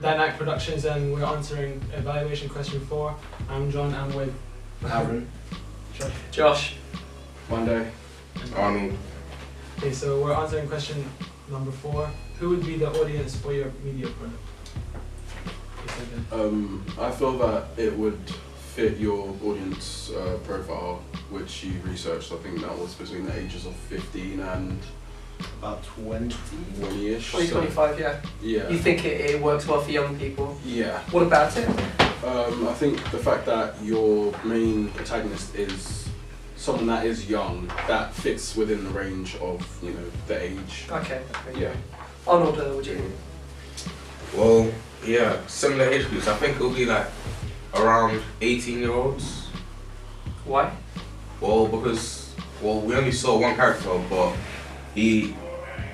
Dan Act Productions, and we're answering evaluation question 4. I'm John, I'm with Aaron. Josh. Monday. Arnold. Okay, so we're answering question number 4. Who would be the audience for your media product? I feel that it would fit your audience profile, which you researched. I think that was between the ages of 15 and about 20-ish. 25, yeah. Yeah. You think it works well for young people? Yeah. What about it? I think the fact that your main protagonist is someone that is young, that fits within the range of, you know, the age. Okay. Yeah. Arnold, what do you think? Well, yeah, similar age groups. I think it'll be like around 18-year-olds. Why? Well, because we only saw one character, but okay.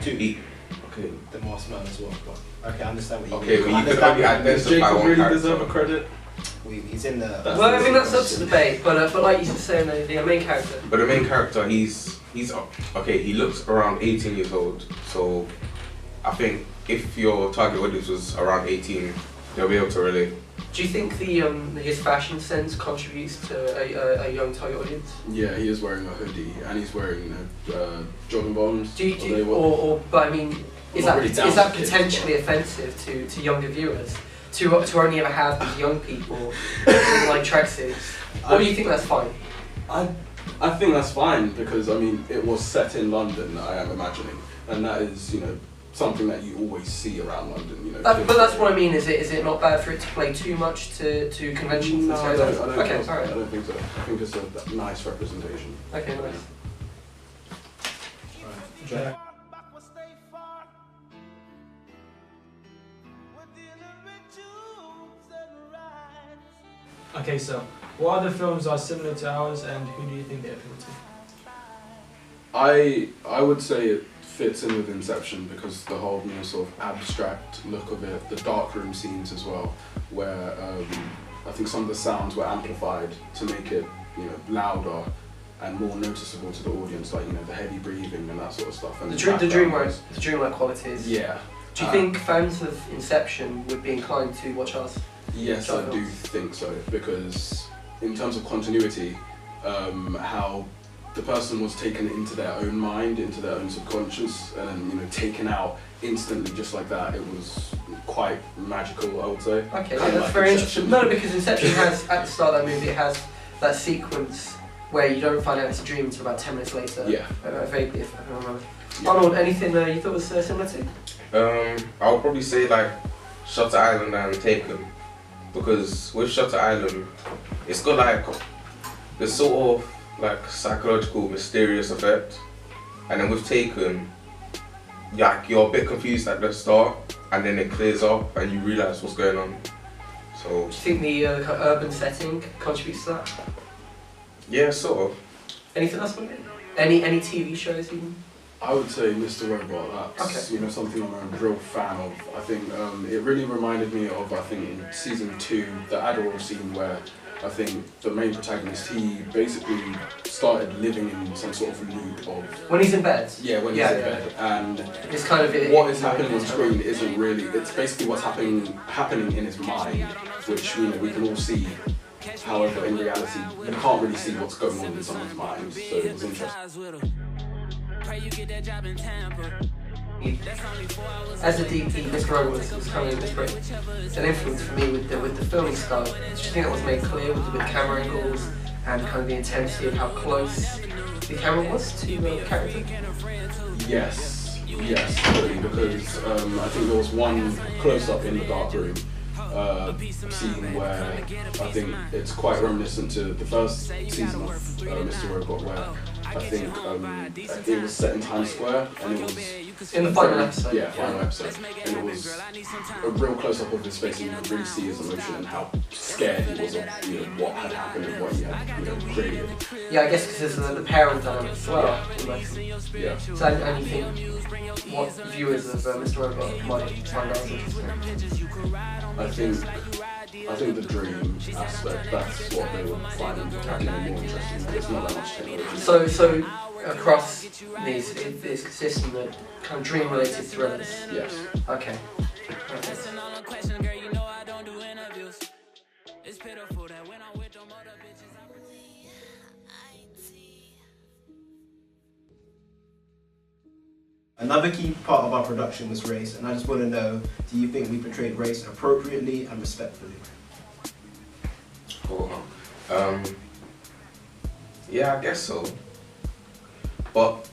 the masked man as well. But okay, I understand what you Okay, mean. but you could only Does identify Jacob one really character. deserve a credit? He's in the. Well, I mean that's up to debate, but like you were saying, the main character. But the main character, he's okay. He looks around 18 years old, so I think if your target audience was around 18, they'll be able to relate. Do you think his fashion sense contributes to a young target audience? Yeah, he is wearing a hoodie and he's wearing, you know, jogging bottoms. But I mean, is Not that really down is that to kids, potentially offensive to younger viewers? To only ever have these young people in like tracksuits? Or do you think that's fine? I think that's fine because, I mean, it was set in London, I am imagining, and that is, you know, something that you always see around London, you know. But that's what I mean. Is it not bad for it to play too much to conventions? No, and I so don't, okay, alright. I don't think so. I think it's a nice representation. Okay, nice. Jack. Okay, so what other films are similar to ours, and who do you think they appeal to? I would say it fits in with Inception because the whole, you know, sort of abstract look of it, the darkroom scenes as well, where I think some of the sounds were amplified to make it, you know, louder and more noticeable to the audience, like, you know, the heavy breathing and that sort of stuff. And The dreamlike qualities. Yeah. Do you think fans of Inception would be inclined to watch us? Yes, I do think so, because in terms of continuity, how the person was taken into their own mind, into their own subconscious, and, you know, taken out instantly just like that, it was quite magical, I would say. Okay, yeah, that's very interesting. No, because Inception has, at the start of that movie, it has that sequence where you don't find out it's a dream until about 10 minutes later. Yeah. Vaguely, if I can remember. Yeah. Arnold, anything you thought was similar to? I would probably say like Shutter Island and Taken, because with Shutter Island, it's got like this sort of like psychological, mysterious effect, and then with Taken, you're a bit confused at the start, and then it clears up and you realise what's going on. So. Do you think the urban setting contributes to that? Yeah, sort of. Anything else on it? Any TV shows even? I would say Mr. Robot, that's you know, something I'm a real fan of. I think it really reminded me of, I think in season 2, the Adderall scene where I think the main protagonist, he basically started living in some sort of loop of... When he's in bed? Yeah, when he's in bed. And it's kind of what is happening on screen isn't really, it's basically what's happening in his mind, which, you know, we can all see. However, in reality, you can't really see what's going on in someone's mind, so it was interesting. As a DP, Mr. Rowe was kind of an influence for me with the filming style. Do you think that was made clear with the camera angles and kind of the intensity of how close the camera was to the character? Yes, totally, because I think there was one close-up in the dark room scene where I think it's quite reminiscent to the first season of Mr. Robot, where I think it was set in Times Square, and it was in the final episode. Yeah, final episode, and it was a real close-up of his face, and you could really see his emotion and how scared he was of, you know, what had happened and what he had, you know, created. Yeah, I guess because there's the parent dynamic as well. Yeah. So, and you think what viewers of Mr. Robot might find out interesting? I think the dream aspect, that's what they would find more interesting. There's not that much technology. So across these, it's consistent that kind of dream-related thrillers? Yes. Okay. Another key part of our production was race, and I just want to know, do you think we portrayed race appropriately and respectfully? Cool. Yeah, I guess so. But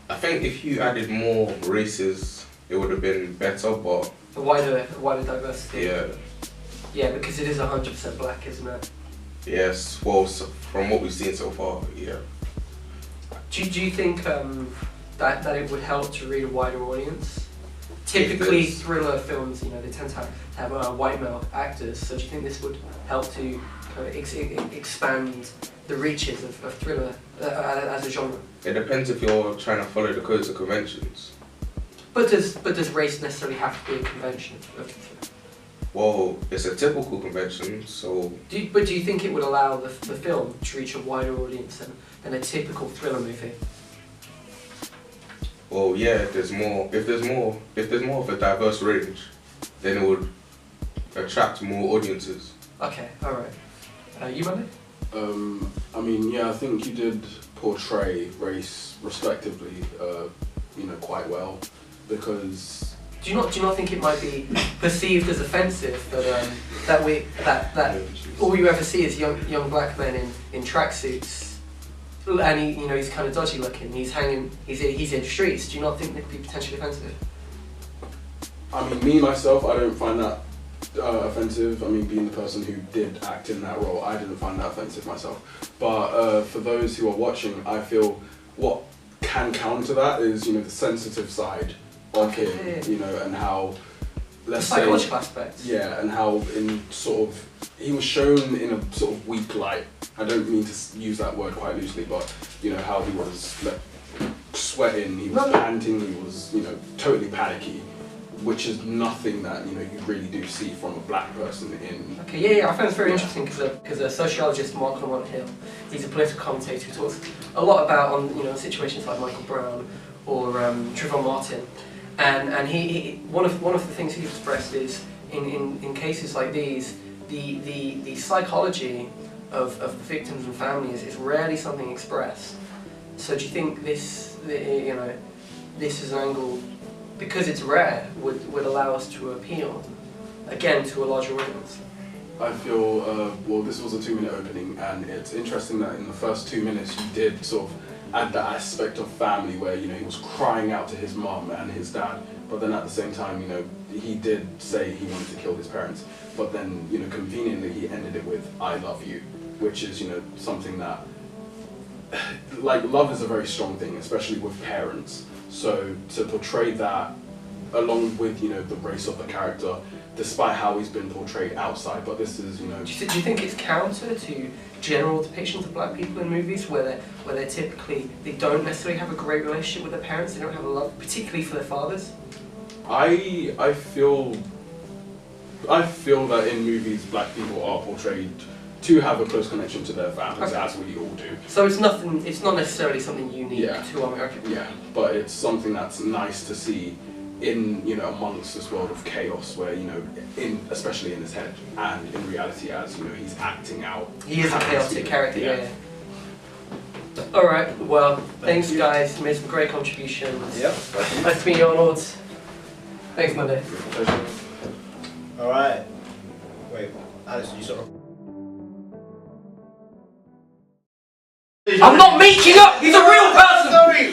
I think if you added more races, it would have been better. But A wider diversity. yeah, Yeah, because it is 100% black, isn't it? yes. Well, so from what we've seen so far, yeah. Do you think that it would help to read a wider audience? Typically, thriller films, they tend to have white male actors. So do you think this would help to kind of expand the reaches of thriller as a genre? It depends if you're trying to follow the codes and conventions. But does race necessarily have to be a convention? Well, it's a typical convention, so Do you think it would allow the film to reach a wider audience than a typical thriller movie? well, yeah. If there's more of a diverse range, then it would attract more audiences. Okay, all right. You, Monday? I mean, yeah, I think you did portray race respectively, quite well, because Do you not think it might be perceived as offensive that all you ever see is young black men in tracksuits, and he's kind of dodgy looking. He's in streets. Do you not think that'd be potentially offensive? I mean, me myself, I don't find that offensive. I mean, being the person who did act in that role, I didn't find that offensive myself. But for those who are watching, I feel what can counter that is the sensitive side of him, and how, let's say, psychological aspect. Yeah, and how he was shown in a sort of weak light. I don't mean to use that word quite loosely, but how he was sweating, he was panting, he was totally panicky, which is nothing that you really do see from a black person in. Okay, yeah, I find this very interesting because a sociologist, Mark Lamont Hill, he's a political commentator who talks a lot about on situations like Michael Brown or Trayvon Martin. And he one of the things he's expressed is in cases like these, the psychology of the victims and families is rarely something expressed. So do you think this is an angle, because it's rare, would allow us to appeal again to a larger audience? I feel this was a 2-minute opening, and it's interesting that in the first 2 minutes you did sort of add that aspect of family where he was crying out to his mum and his dad, but then at the same time he did say he wanted to kill his parents, but then conveniently he ended it with "I love you," which is something that love is a very strong thing, especially with parents. So to portray that along with the race of the character, despite how he's been portrayed outside, but this is Do you think it's counter to general depictions of black people in movies where they're typically, they don't necessarily have a great relationship with their parents, they don't have a love, particularly for their fathers? I feel that in movies black people are portrayed to have a close connection to their families, as we all do. So it's not necessarily something unique to America. Yeah, but it's something that's nice to see in amongst this world of chaos where especially in his head and in reality as he's acting out. He is a chaotic character. Yeah. All right. Well, thanks guys. You made some great contributions. Yep. Nice to meet you, Arnold. Thanks, Monday. All right. Wait, Alice, you sort of. I'm not making up. He's a real person. Sorry.